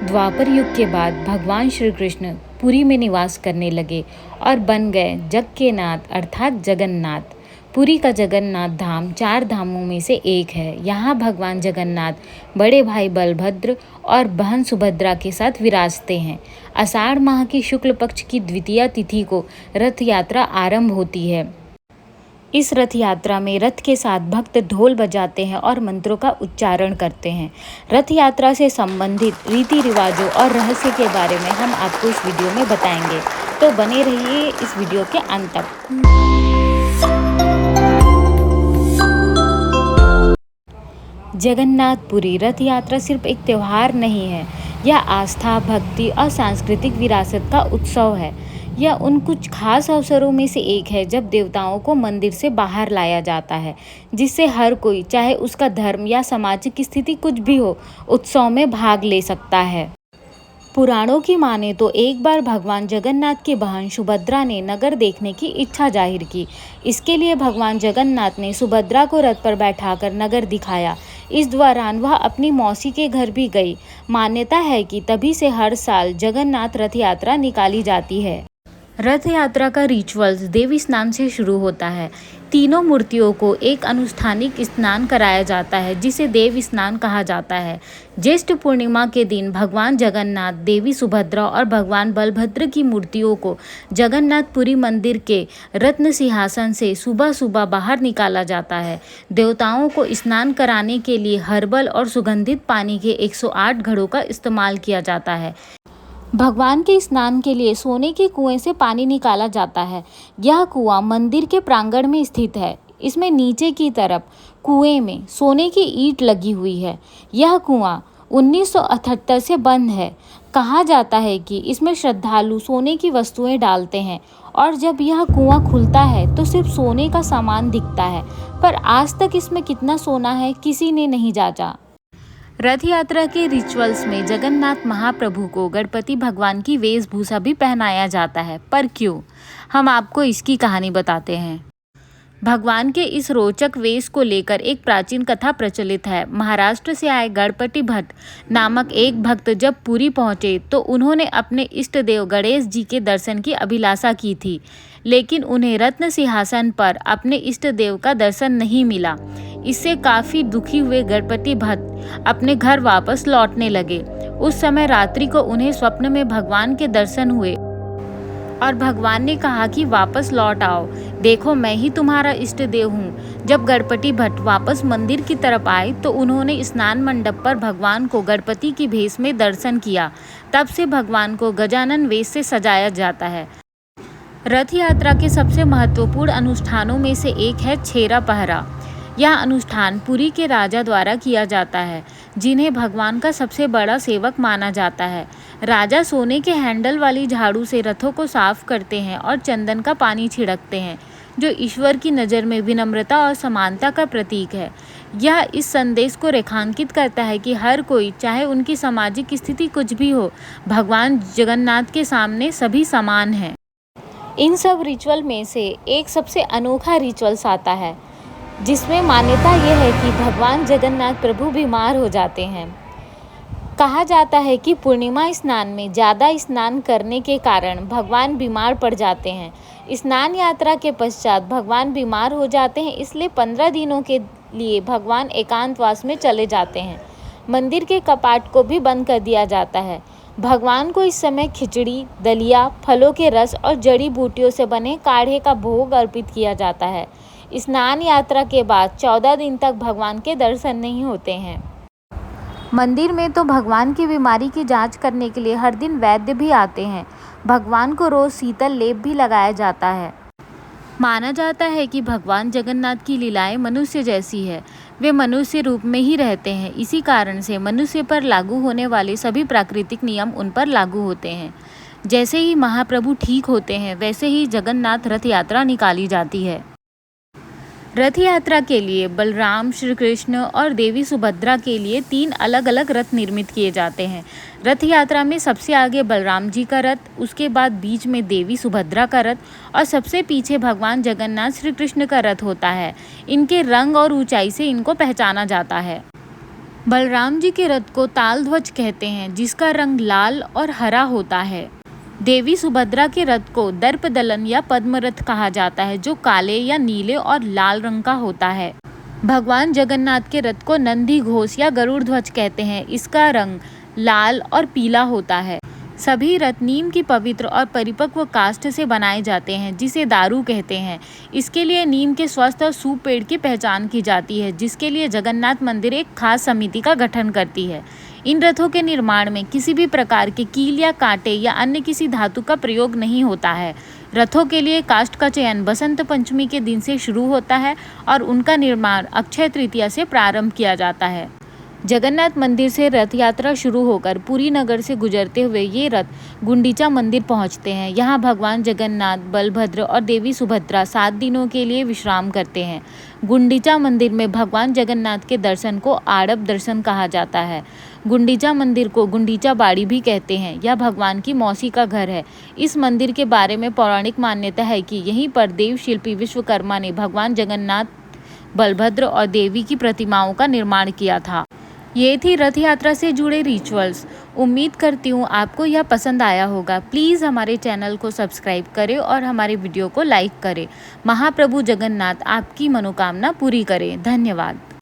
द्वापर युग के बाद भगवान श्री कृष्ण पुरी में निवास करने लगे और बन गए जग के नाथ अर्थात जगन्नाथ। पुरी का जगन्नाथ धाम 4 धामों में से एक है। यहाँ भगवान जगन्नाथ बड़े भाई बलभद्र और बहन सुभद्रा के साथ विराजते हैं। आषाढ़ माह की शुक्ल पक्ष की द्वितीया तिथि को रथ यात्रा आरंभ होती है। इस रथ यात्रा में रथ के साथ भक्त ढोल बजाते हैं और मंत्रों का उच्चारण करते हैं। रथ यात्रा से संबंधित रीति रिवाजों और रहस्य के बारे में हम आपको इस वीडियो में बताएंगे, तो बने रहिए इस वीडियो के अंत तक। जगन्नाथपुरी रथ यात्रा सिर्फ एक त्यौहार नहीं है, यह आस्था, भक्ति और सांस्कृतिक विरासत का उत्सव है। यह उन कुछ खास अवसरों में से एक है जब देवताओं को मंदिर से बाहर लाया जाता है, जिससे हर कोई, चाहे उसका धर्म या सामाजिक स्थिति कुछ भी हो, उत्सव में भाग ले सकता है। पुराणों की माने तो एक बार भगवान जगन्नाथ की बहन सुभद्रा ने नगर देखने की इच्छा जाहिर की। इसके लिए भगवान जगन्नाथ ने सुभद्रा को रथ पर बैठाकर नगर दिखाया। इस दौरान वह अपनी मौसी के घर भी गई। मान्यता है कि तभी से हर साल जगन्नाथ रथ यात्रा निकाली जाती है। रथ यात्रा का रिचुअल्स देवी स्नान से शुरू होता है। तीनों मूर्तियों को एक अनुष्ठानिक स्नान कराया जाता है, जिसे देव स्नान कहा जाता है। ज्येष्ठ पूर्णिमा के दिन भगवान जगन्नाथ, देवी सुभद्रा और भगवान बलभद्र की मूर्तियों को जगन्नाथपुरी मंदिर के रत्न सिंहासन से सुबह सुबह बाहर निकाला जाता है। देवताओं को स्नान कराने के लिए हर्बल और सुगंधित पानी के 108 घड़ों का इस्तेमाल किया जाता है। भगवान के स्नान के लिए सोने के कुएं से पानी निकाला जाता है। यह कुआं मंदिर के प्रांगण में स्थित है। इसमें नीचे की तरफ कुएं में सोने की ईंट लगी हुई है। यह कुआं 1978 से बंद है। कहा जाता है कि इसमें श्रद्धालु सोने की वस्तुएं डालते हैं और जब यह कुआं खुलता है तो सिर्फ सोने का सामान दिखता है, पर आज तक इसमें कितना सोना है किसी ने नहीं जांचा। रथ यात्रा के रिचुअल्स में जगन्नाथ महाप्रभु को गणपति भगवान की वेशभूषा भी पहनाया जाता है, पर क्यों? हम आपको इसकी कहानी बताते हैं। भगवान के इस रोचक वेश को लेकर एक प्राचीन कथा प्रचलित है। महाराष्ट्र से आए गणपति भट्ट नामक एक भक्त जब पुरी पहुंचे तो उन्होंने अपने इष्ट देव गणेश जी के दर्शन की अभिलाषा की थी, लेकिन उन्हें रत्न सिंहासन पर अपने इष्ट देव का दर्शन नहीं मिला। इससे काफ़ी दुखी हुए गणपति भट्ट अपने घर वापस लौटने लगे। उस समय रात्रि को उन्हें स्वप्न में भगवान के दर्शन हुए और भगवान ने कहा कि वापस लौट आओ, देखो मैं ही तुम्हारा इष्ट देव हूँ। जब गणपति भट्ट वापस मंदिर की तरफ आए तो उन्होंने स्नान मंडप पर भगवान को गणपति की भेष में दर्शन किया। तब से भगवान को गजानन वेश से सजाया जाता है। रथ यात्रा के सबसे महत्वपूर्ण अनुष्ठानों में से एक है छेरा पहरा। यह अनुष्ठान पुरी के राजा द्वारा किया जाता है, जिन्हें भगवान का सबसे बड़ा सेवक माना जाता है। राजा सोने के हैंडल वाली झाड़ू से रथों को साफ करते हैं और चंदन का पानी छिड़कते हैं, जो ईश्वर की नज़र में विनम्रता और समानता का प्रतीक है। यह इस संदेश को रेखांकित करता है कि हर कोई, चाहे उनकी सामाजिक स्थिति कुछ भी हो, भगवान जगन्नाथ के सामने सभी समान हैं। इन सब रिचुअल में से एक सबसे अनोखा रिचुअल्स आता है, जिसमें मान्यता यह है कि भगवान जगन्नाथ प्रभु बीमार हो जाते हैं। कहा जाता है कि पूर्णिमा स्नान में ज़्यादा स्नान करने के कारण भगवान बीमार पड़ जाते हैं। स्नान यात्रा के पश्चात भगवान बीमार हो जाते हैं, इसलिए 15 दिनों के लिए भगवान एकांतवास में चले जाते हैं। मंदिर के कपाट को भी बंद कर दिया जाता है। भगवान को इस समय खिचड़ी, दलिया, फलों के रस और जड़ी बूटियों से बने काढ़े का भोग अर्पित किया जाता है। स्नान यात्रा के बाद 14 दिन तक भगवान के दर्शन नहीं होते हैं। मंदिर में तो भगवान की बीमारी की जांच करने के लिए हर दिन वैद्य भी आते हैं। भगवान को रोज शीतल लेप भी लगाया जाता है। माना जाता है कि भगवान जगन्नाथ की लीलाएं मनुष्य जैसी है। वे मनुष्य रूप में ही रहते हैं। इसी कारण से मनुष्य पर लागू होने वाले सभी प्राकृतिक नियम उन पर लागू होते हैं। जैसे ही महाप्रभु ठीक होते हैं, वैसे ही जगन्नाथ रथ यात्रा निकाली जाती है। रथ यात्रा के लिए बलराम, श्री कृष्ण और देवी सुभद्रा के लिए 3 अलग अलग रथ निर्मित किए जाते हैं। रथ यात्रा में सबसे आगे बलराम जी का रथ, उसके बाद बीच में देवी सुभद्रा का रथ और सबसे पीछे भगवान जगन्नाथ श्री कृष्ण का रथ होता है। इनके रंग और ऊंचाई से इनको पहचाना जाता है। बलराम जी के रथ को तालध्वज कहते हैं, जिसका रंग लाल और हरा होता है। देवी सुभद्रा के रथ को दर्पदलन या पद्मरथ कहा जाता है, जो काले या नीले और लाल रंग का होता है। भगवान जगन्नाथ के रथ को नंदी घोष या गरुड़ ध्वज कहते हैं। इसका रंग लाल और पीला होता है। सभी रथ नीम की पवित्र और परिपक्व काष्ठ से बनाए जाते हैं, जिसे दारू कहते हैं। इसके लिए नीम के स्वस्थ और सूप पेड़ की पहचान की जाती है, जिसके लिए जगन्नाथ मंदिर एक खास समिति का गठन करती है। इन रथों के निर्माण में किसी भी प्रकार के कील या कांटे या अन्य किसी धातु का प्रयोग नहीं होता है। रथों के लिए काष्ठ का चयन बसंत पंचमी के दिन से शुरू होता है और उनका निर्माण अक्षय तृतीया से प्रारंभ किया जाता है। जगन्नाथ मंदिर से रथ यात्रा शुरू होकर पुरी नगर से गुजरते हुए ये रथ गुंडीचा मंदिर पहुंचते हैं। यहाँ भगवान जगन्नाथ, बलभद्र और देवी सुभद्रा 7 दिनों के लिए विश्राम करते हैं। गुंडीचा मंदिर में भगवान जगन्नाथ के दर्शन को आड़प दर्शन कहा जाता है। गुंडीचा मंदिर को गुंडीचा बाड़ी भी कहते हैं। यह भगवान की मौसी का घर है। इस मंदिर के बारे में पौराणिक मान्यता है कि यहीं पर देव शिल्पी विश्वकर्मा ने भगवान जगन्नाथ, बलभद्र और देवी की प्रतिमाओं का निर्माण किया था। ये थी रथ यात्रा से जुड़े रिचुअल्स। उम्मीद करती हूँ आपको यह पसंद आया होगा। प्लीज़ हमारे चैनल को सब्सक्राइब करें और हमारे वीडियो को लाइक करें। महाप्रभु जगन्नाथ आपकी मनोकामना पूरी करें। धन्यवाद।